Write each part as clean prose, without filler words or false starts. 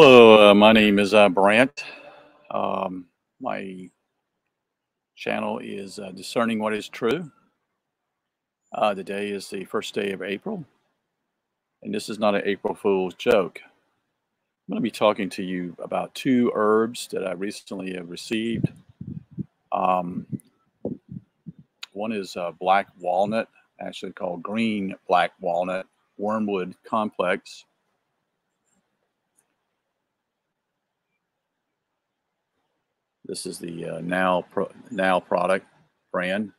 Hello, my name is Brant. My channel is Discerning What is True. Today is the first day of April, and this is not an April Fool's joke. I'm going to be talking to you about two herbs that I recently have received. Um, One is black walnut, actually called green black walnut, Wormwood complex. This is the Now product brand.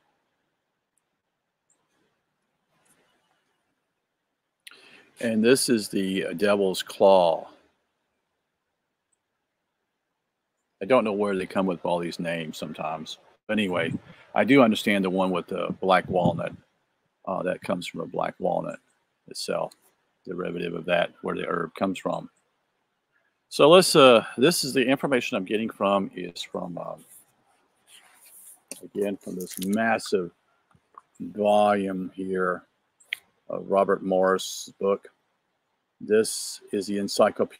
And this is the Devil's Claw. I don't know where they come with all these names sometimes. But anyway, I do understand the one with the black walnut. That comes from a black walnut itself, derivative of that, where the herb comes from. So this is the information I'm getting is from, again, from this massive volume here of Robert Morris' book. This is the encyclopedia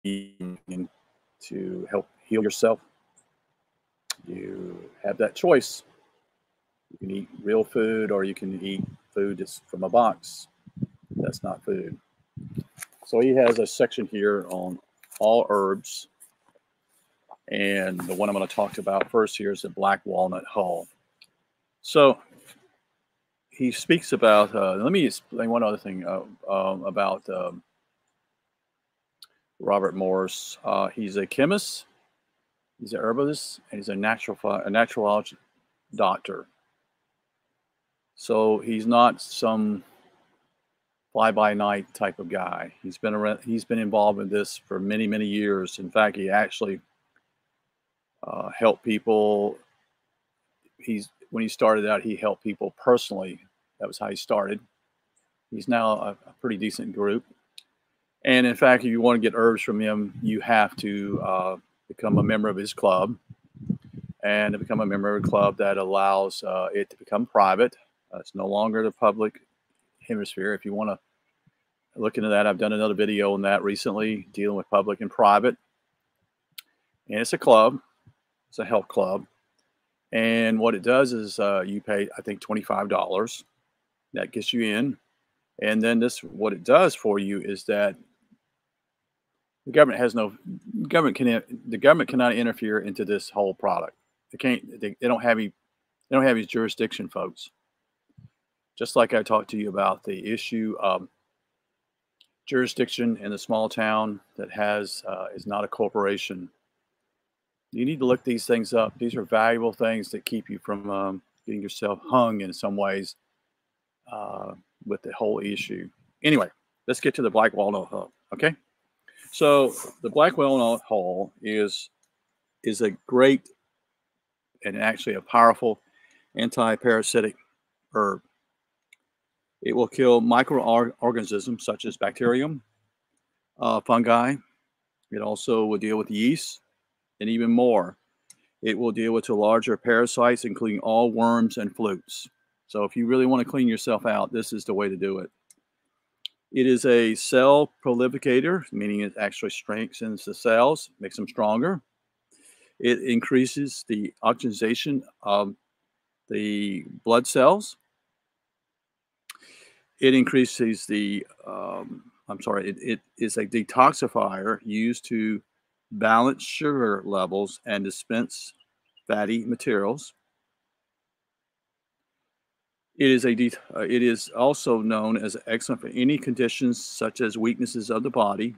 to help heal yourself. You have that choice. You can eat real food, or you can eat food that's from a box. That's not food. So he has a section here on all herbs. And the one I'm going to talk about first here is the black walnut hull. So he speaks about, let me explain one other thing about Robert Morris. He's a chemist, he's an herbalist, and he's a naturalist doctor. So he's not some fly-by-night type of guy. He's been involved in this for many, many years. In fact, he actually helped people. When he started out, he helped people personally. That was how he started. He's now a pretty decent group. And in fact, if you want to get herbs from him, you have to become a member of his club. And to become a member of a club, that allows it to become private. It's no longer the public hemisphere. If you want to look into that, I've done another video on that recently, dealing with public and private. And it's a club. It's a health club. And what it does is you pay, I think, $25. That gets you in. And then what it does for you is that the government cannot interfere into this whole product. They don't have any jurisdiction, folks. Just like I talked to you about the issue of jurisdiction in a small town that is not a corporation. You need to look these things up. These are valuable things that keep you from getting yourself hung in some ways with the whole issue. Anyway, let's get to the black walnut hull. Okay, so the black walnut hull is a great and actually a powerful anti-parasitic herb. It will kill microorganisms such as bacterium, fungi. It also will deal with yeast, and even more. It will deal with the larger parasites, including all worms and flukes. So if you really want to clean yourself out, this is the way to do it. It is a cell prolificator, meaning it actually strengthens the cells, makes them stronger. It increases the oxygenation of the blood cells. It increases it is a detoxifier used to balance sugar levels and dispense fatty materials. It is also known as excellent for any conditions such as weaknesses of the body,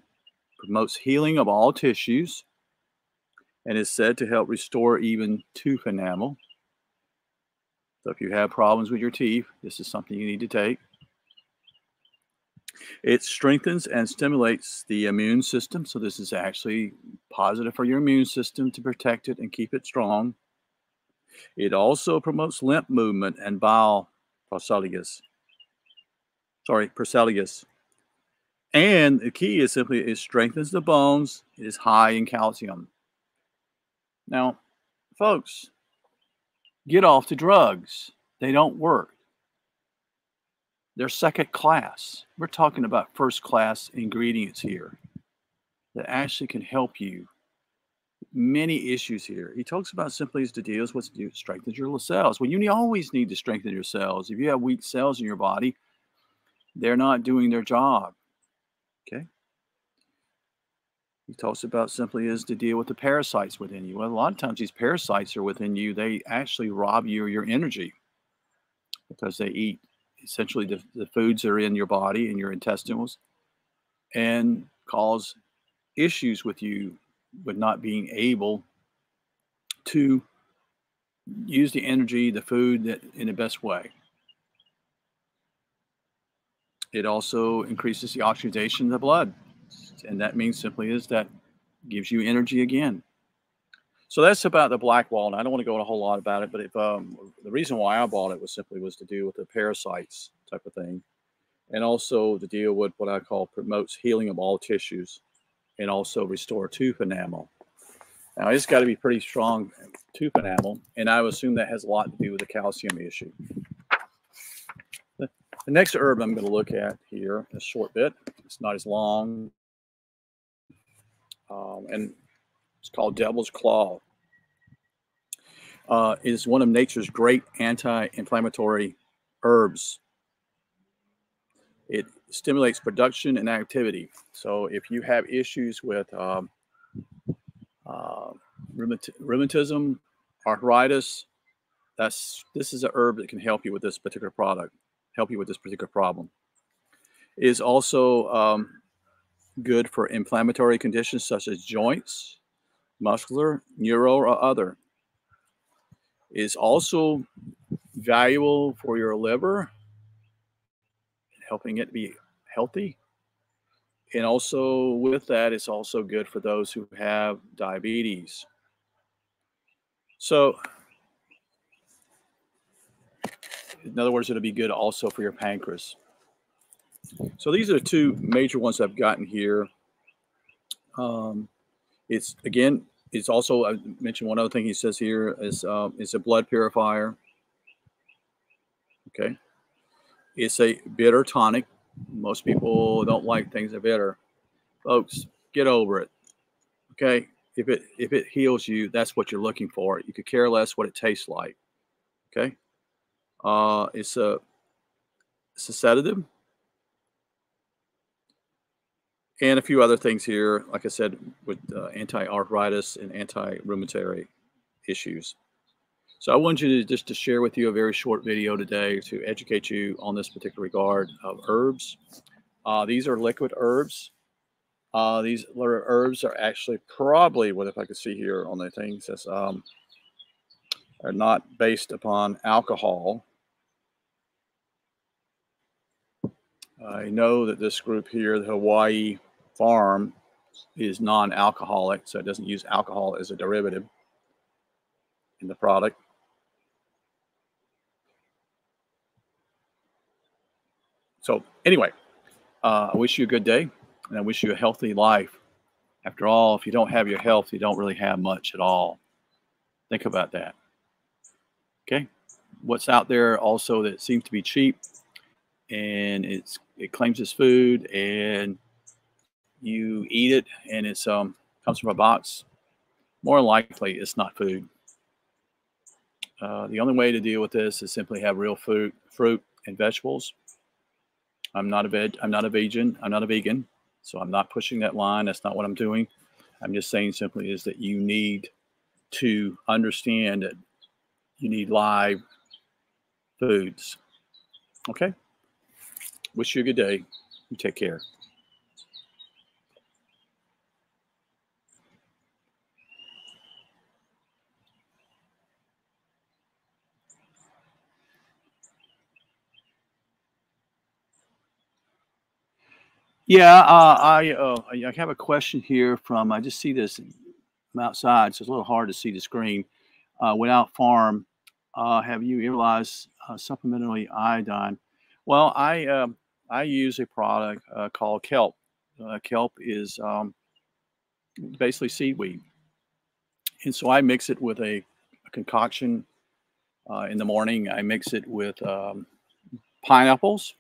promotes healing of all tissues, and is said to help restore even tooth enamel. So if you have problems with your teeth, this is something you need to take. It strengthens and stimulates the immune system. So this is actually positive for your immune system to protect it and keep it strong. It also promotes lymph movement and bile Procellus. And the key is simply it strengthens the bones. It is high in calcium. Now, folks, get off the drugs. They don't work. They're second class. We're talking about first class ingredients here that actually can help you. Many issues here. He talks about simply as to deals with strengthens your cells. Well, you always need to strengthen your cells. If you have weak cells in your body, they're not doing their job. Okay. He talks about simply is to deal with the parasites within you. Well, a lot of times these parasites are within you. They actually rob you of your energy because they eat essentially the foods that are in your body and your intestines and cause issues with you with not being able to use the energy, the food that in the best way. It also increases the oxidation of the blood. And that means simply is that gives you energy again. So that's about the black walnut. I don't want to go on a whole lot about it, but if the reason why I bought it was to deal with the parasites type of thing, and also to deal with what I call promotes healing of all tissues, and also restore tooth enamel. Now it's got to be pretty strong tooth enamel, and I would assume that has a lot to do with the calcium issue. The next herb I'm going to look at here in a short bit. It's not as long, and it's called Devil's Claw. Is one of nature's great anti-inflammatory herbs. It stimulates production and activity. So if you have issues with rheumatism, arthritis, this is a herb that can help you with this particular product, help you with this particular problem. It is also good for inflammatory conditions such as joints, muscular, neuro, or other. It is also valuable for your liver, helping it be healthy. And also with that, it's also good for those who have diabetes. So in other words, it'll be good also for your pancreas. So these are the two major ones I've gotten here. It's also, I mentioned one other thing he says here is it's a blood purifier. Okay. It's a bitter tonic. Most people don't like things that are bitter. Folks, get over it. Okay. If it heals you, that's what you're looking for. You could care less what it tastes like. Okay. It's a sedative. And a few other things here, like I said, with anti-arthritis and anti-rheumatory issues. So I want you to share with you a very short video today to educate you on this particular regard of herbs. These are liquid herbs. These herbs are actually probably, what if I could see here on the thing, says are not based upon alcohol. I know that this group here, the Hawaii Farm, is non-alcoholic, so it doesn't use alcohol as a derivative in the product. So anyway, I wish you a good day, and I wish you a healthy life. After all, if you don't have your health, you don't really have much at all. Think about that. Okay? What's out there also that seems to be cheap, and it claims it's food, and you eat it, and it's comes from a box. More likely, it's not food. The only way to deal with this is simply have real fruit and vegetables. I'm not a vegan. I'm not a vegan, so I'm not pushing that line. That's not what I'm doing. I'm just saying simply is that you need to understand that you need live foods. Okay? Wish you a good day. You take care. Yeah, I have a question here from, I just see this from outside, so it's a little hard to see the screen. Without Farm, have you utilized supplementary iodine? Well, I use a product called kelp. Kelp is basically seaweed, and so I mix it with a concoction in the morning. I mix it with pineapples,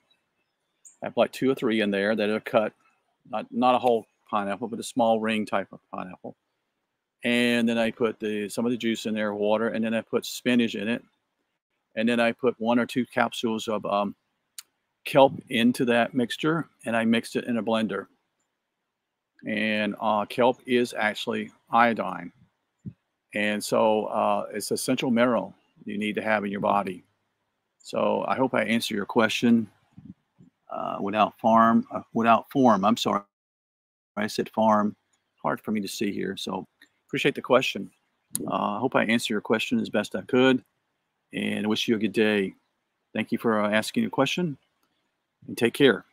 I have like 2 or 3 in there that are cut, not a whole pineapple, but a small ring type of pineapple. And then I put some of the juice in there, water, and then I put spinach in it, and then I put 1 or 2 capsules of, kelp into that mixture, and I mixed it in a blender. And, kelp is actually iodine, and so, it's a essential mineral you need to have in your body. So I hope I answer your question, without form, I'm sorry, I said farm. Hard for me to see here, so appreciate the question. I hope I answered your question as best I could, and I wish you a good day. Thank you for asking a question, and take care.